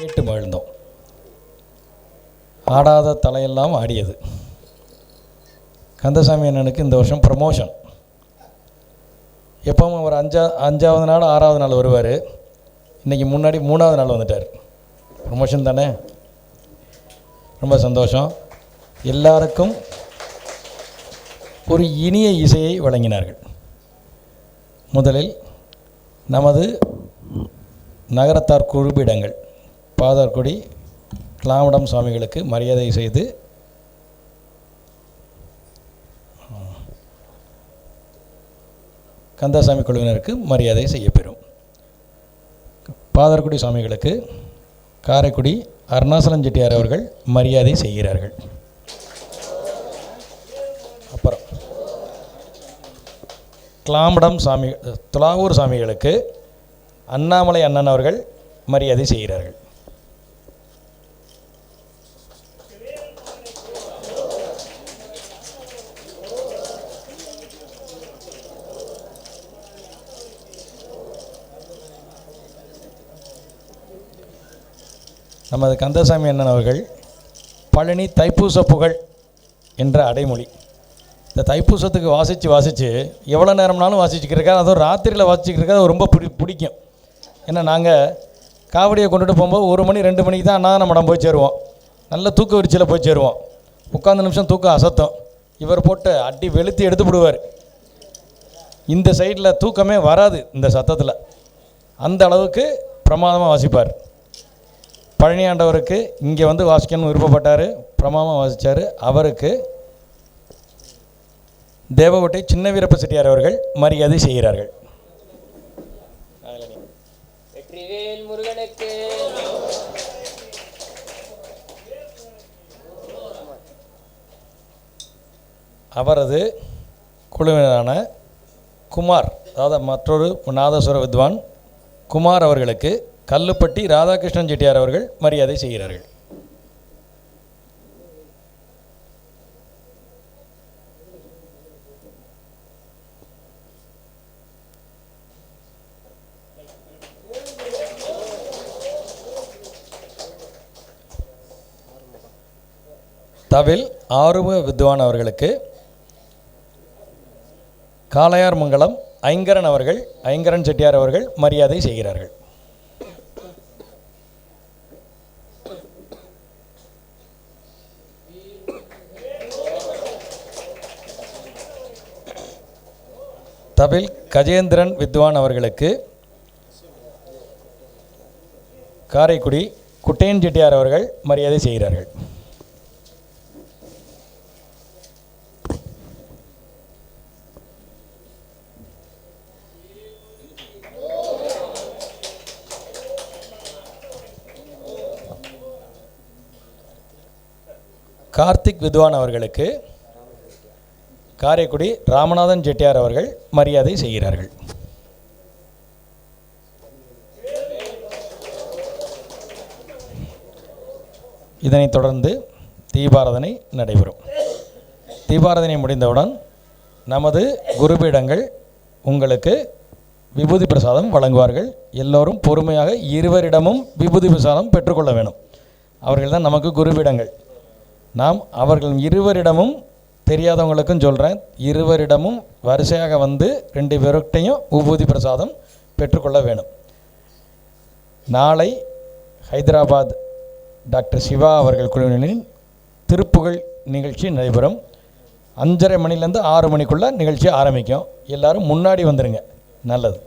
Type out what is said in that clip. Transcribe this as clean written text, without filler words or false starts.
கேட்டு மகிழ்ந்தோம். ஆடாத தலையெல்லாம் ஆடியது. கந்தசாமி அண்ணனுக்கு இந்த வருஷம் ப்ரமோஷன். எப்பவும் அவர் அஞ்சாவது நாள் 6வது நாள் வருவார். இன்றைக்கி முன்னாடி 3வது நாள் வந்துட்டார். ப்ரமோஷன் தானே, ரொம்ப சந்தோஷம். எல்லாருக்கும் ஒரு இனிய இசையை வழங்கினார்கள். முதலில் நமது நகரத்தார் குழுபிடங்கள் பாதார்குடி கிளாமடம் சுவாமிகளுக்கு மரியாதை செய்து கந்தசாமி குழுவினருக்கு மரியாதை செய்யப்பெறும். பாதார்குடி சுவாமிகளுக்கு காரைக்குடி அருணாசலம் செட்டியார் அவர்கள் மரியாதை செய்கிறார்கள். அப்புறம் கிளாமடம் சாமி துலாவூர் சாமிகளுக்கு அண்ணாமலை அண்ணன் அவர்கள் மரியாதை செய்கிறார்கள். நமது கந்தசாமி அண்ணன் அவர்கள் பழனி தைப்பூச புகழ் என்ற அடைமொழி. இந்த தைப்பூசத்துக்கு வாசித்து எவ்வளோ நேரம்னாலும் வாசிச்சுக்கிருக்காரு. அதுவும் ராத்திரியில் வாசிச்சுக்கிருக்காது ரொம்ப பிடிக்கும். ஏன்னா நாங்கள் காவடியை கொண்டுட்டு போகும்போது 1 மணி 2 மணிக்கு தான் அண்ணாதான மடம் போய் சேருவோம். நல்ல தூக்க விரிச்சியில் போய் சேருவோம். உட்காந்த நிமிஷம் தூக்கம் அசத்தம். இவர் போட்டு அடி வெளுத்து எடுத்து விடுவார். இந்த சைடில் தூக்கமே வராது இந்த சத்தத்தில். அந்த அளவுக்கு பிரமாதமாக வாசிப்பார். பழனி ஆண்டவருக்கு இங்கே வந்து வாசிக்கணும்னு விருப்பப்பட்டார். பிரமாதமாக வாசித்தார். அவருக்கு தேவகோட்டை சின்ன வீரப்ப செட்டியார் அவர்கள் மரியாதை செய்கிறார்கள். அவரது குழுவினரான குமார், அதாவது மற்றொரு நாதஸ்வர வித்வான் குமார் அவர்களுக்கு கல்லுப்பட்டி ராதாகிருஷ்ணன் செட்டியார் அவர்கள் மரியாதை செய்கிறார்கள். தவில் ஆறுமுக வித்வான் அவர்களுக்கு காளையார் மங்கலம் ஐங்கரன் செட்டியார் அவர்கள் மரியாதை செய்கிறார்கள். தவில் கஜேந்திரன் வித்வான் அவர்களுக்கு காரைக்குடி குட்டையன் செட்டியார் அவர்கள் மரியாதை செய்கிறார்கள். கார்த்திக் வித்வான் அவர்களுக்கு காரைக்குடி ராமநாதன் செட்டியார் அவர்கள் மரியாதை செய்கிறார்கள். இதனைத் தொடர்ந்து தீபாராதனை நடைபெறும். தீபாராதனை முடிந்தவுடன் நமது குருபீடங்கள் உங்களுக்கு விபூதி பிரசாதம் வழங்குவார்கள். எல்லோரும் பொறுமையாக இருவரிடமும் விபூதி பிரசாதம் பெற்றுக்கொள்ள வேணும். அவர்கள் தான் நமக்கு குருபீடங்கள். நாம் அவர்கள் இருவரிடமும், தெரியாதவங்களுக்கும் சொல்கிறேன், இருவரிடமும் வரிசையாக வந்து 2 பேர்கிட்டையும் விபூதி பிரசாதம் பெற்றுக்கொள்ள வேணும். நாளை ஹைதராபாத் டாக்டர் சிவா அவர்கள் குழுவினரின் திருப்புகழ் நிகழ்ச்சி நடைபெறும். 5:30 மணிலேருந்து 6 மணிக்குள்ளே நிகழ்ச்சி ஆரம்பிக்கும். எல்லோரும் முன்னாடி வந்துடுங்க. நல்லது.